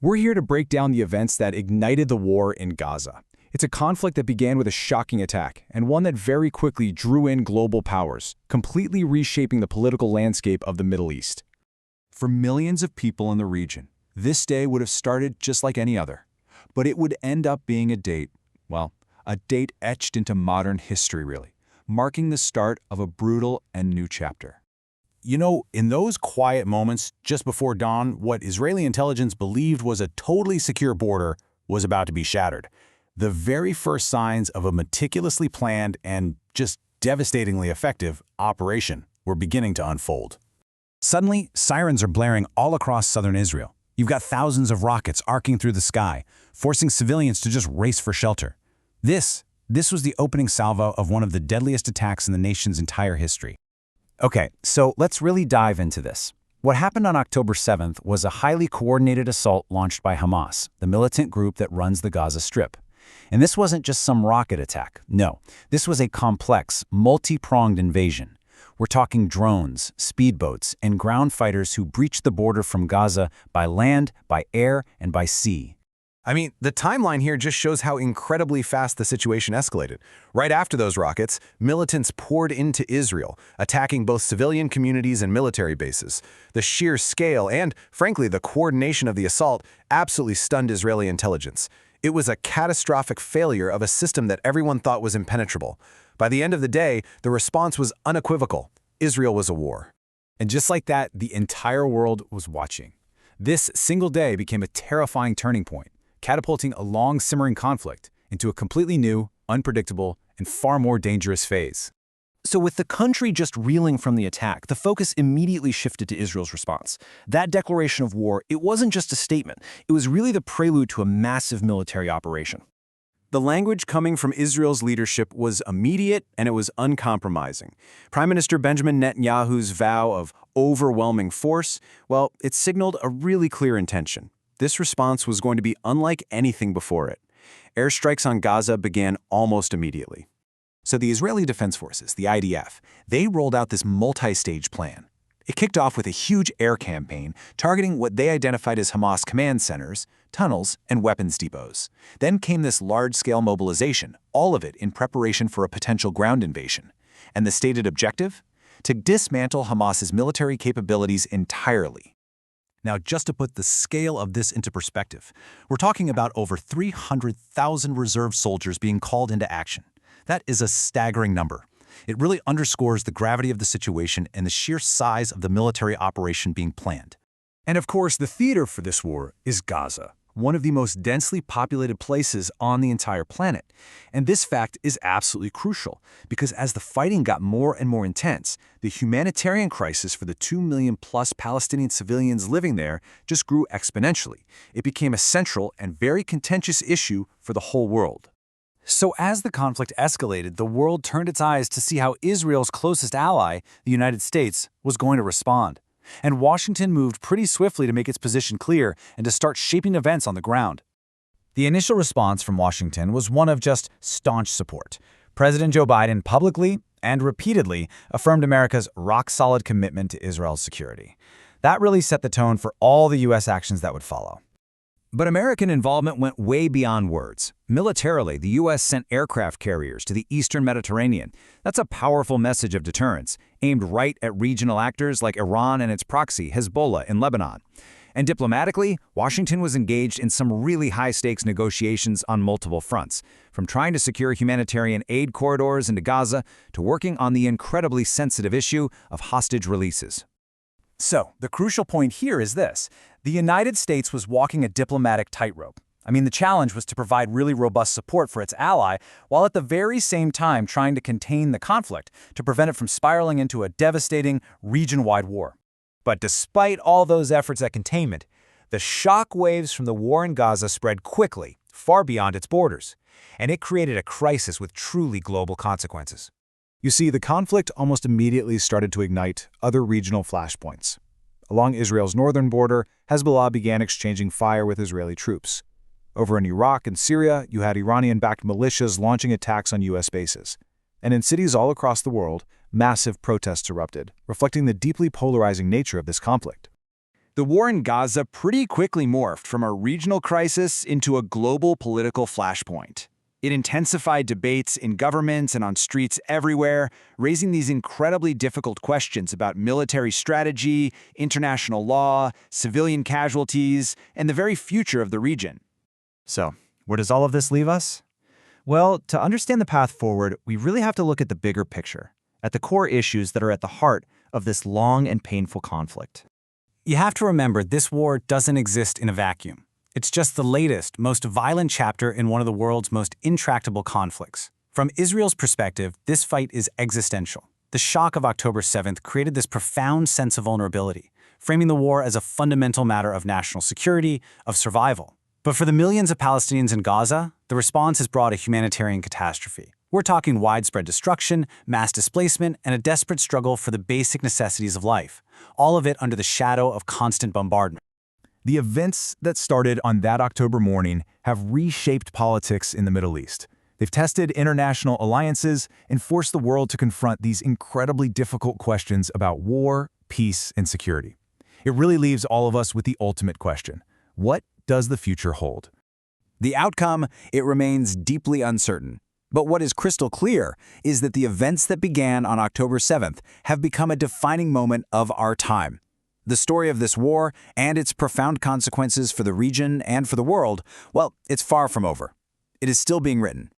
We're here to break down the events that ignited the war in Gaza. It's a conflict that began with a shocking attack, and one that very quickly drew in global powers, completely reshaping the political landscape of the Middle East. For millions of people in the region, this day would have started just like any other. But it would end up being a date, well, a date etched into modern history, really, marking the start of a brutal and new chapter. You know, in those quiet moments just before dawn, what Israeli intelligence believed was a totally secure border was about to be shattered. The very first signs of a meticulously planned and just devastatingly effective operation were beginning to unfold. Suddenly, sirens are blaring all across southern Israel. You've got thousands of rockets arcing through the sky, forcing civilians to just race for shelter. This was the opening salvo of one of the deadliest attacks in the nation's entire history. Okay, so let's really dive into this. What happened on October 7th was a highly coordinated assault launched by Hamas, the militant group that runs the Gaza Strip. And this wasn't just some rocket attack. No, this was a complex, multi-pronged invasion. We're talking drones, speedboats, and ground fighters who breached the border from Gaza by land, by air, and by sea. I mean, the timeline here just shows how incredibly fast the situation escalated. Right after those rockets, militants poured into Israel, attacking both civilian communities and military bases. The sheer scale and, frankly, the coordination of the assault absolutely stunned Israeli intelligence. It was a catastrophic failure of a system that everyone thought was impenetrable. By the end of the day, the response was unequivocal. Israel was a war. And just like that, the entire world was watching. This single day became a terrifying turning point, catapulting a long-simmering conflict into a completely new, unpredictable, and far more dangerous phase. So with the country just reeling from the attack, the focus immediately shifted to Israel's response. That declaration of war, it wasn't just a statement. It was really the prelude to a massive military operation. The language coming from Israel's leadership was immediate and it was uncompromising. Prime Minister Benjamin Netanyahu's vow of overwhelming force, well, it signaled a really clear intention. This response was going to be unlike anything before it. Airstrikes on Gaza began almost immediately. So the Israeli Defense Forces, the IDF, they rolled out this multi-stage plan. It kicked off with a huge air campaign targeting what they identified as Hamas command centers, tunnels, and weapons depots. Then came this large-scale mobilization, all of it in preparation for a potential ground invasion. And the stated objective? To dismantle Hamas's military capabilities entirely. Now, just to put the scale of this into perspective, we're talking about over 300,000 reserve soldiers being called into action. That is a staggering number. It really underscores the gravity of the situation and the sheer size of the military operation being planned. And of course, the theater for this war is Gaza, one of the most densely populated places on the entire planet. And this fact is absolutely crucial, because as the fighting got more and more intense, the humanitarian crisis for the 2 million plus Palestinian civilians living there just grew exponentially. It became a central and very contentious issue for the whole world. So as the conflict escalated, the world turned its eyes to see how Israel's closest ally, the United States, was going to respond. And Washington moved pretty swiftly to make its position clear and to start shaping events on the ground. The initial response from Washington was one of just staunch support. President Joe Biden publicly and repeatedly affirmed America's rock-solid commitment to Israel's security. That really set the tone for all the U.S. actions that would follow. But American involvement went way beyond words. Militarily, the U.S. sent aircraft carriers to the eastern Mediterranean. That's a powerful message of deterrence, aimed right at regional actors like Iran and its proxy, Hezbollah, in Lebanon. And diplomatically, Washington was engaged in some really high-stakes negotiations on multiple fronts, from trying to secure humanitarian aid corridors into Gaza to working on the incredibly sensitive issue of hostage releases. So, the crucial point here is this. The United States was walking a diplomatic tightrope. I mean, the challenge was to provide really robust support for its ally, while at the very same time trying to contain the conflict to prevent it from spiraling into a devastating, region-wide war. But despite all those efforts at containment, the shock waves from the war in Gaza spread quickly, far beyond its borders, and it created a crisis with truly global consequences. You see, the conflict almost immediately started to ignite other regional flashpoints. Along Israel's northern border, Hezbollah began exchanging fire with Israeli troops. Over in Iraq and Syria, you had Iranian-backed militias launching attacks on U.S. bases. And in cities all across the world, massive protests erupted, reflecting the deeply polarizing nature of this conflict. The war in Gaza pretty quickly morphed from a regional crisis into a global political flashpoint. It intensified debates in governments and on streets everywhere, raising these incredibly difficult questions about military strategy, international law, civilian casualties, and the very future of the region. So, where does all of this leave us? Well, to understand the path forward, we really have to look at the bigger picture, at the core issues that are at the heart of this long and painful conflict. You have to remember this war doesn't exist in a vacuum. It's just the latest, most violent chapter in one of the world's most intractable conflicts. From Israel's perspective, this fight is existential. The shock of October 7th created this profound sense of vulnerability, framing the war as a fundamental matter of national security, of survival. But for the millions of Palestinians in Gaza, the response has brought a humanitarian catastrophe. We're talking widespread destruction, mass displacement, and a desperate struggle for the basic necessities of life, all of it under the shadow of constant bombardment. The events that started on that October morning have reshaped politics in the Middle East. They've tested international alliances and forced the world to confront these incredibly difficult questions about war, peace, and security. It really leaves all of us with the ultimate question: what does the future hold? The outcome, it remains deeply uncertain. But what is crystal clear is that the events that began on October 7th have become a defining moment of our time. The story of this war and its profound consequences for the region and for the world, well, it's far from over. It is still being written.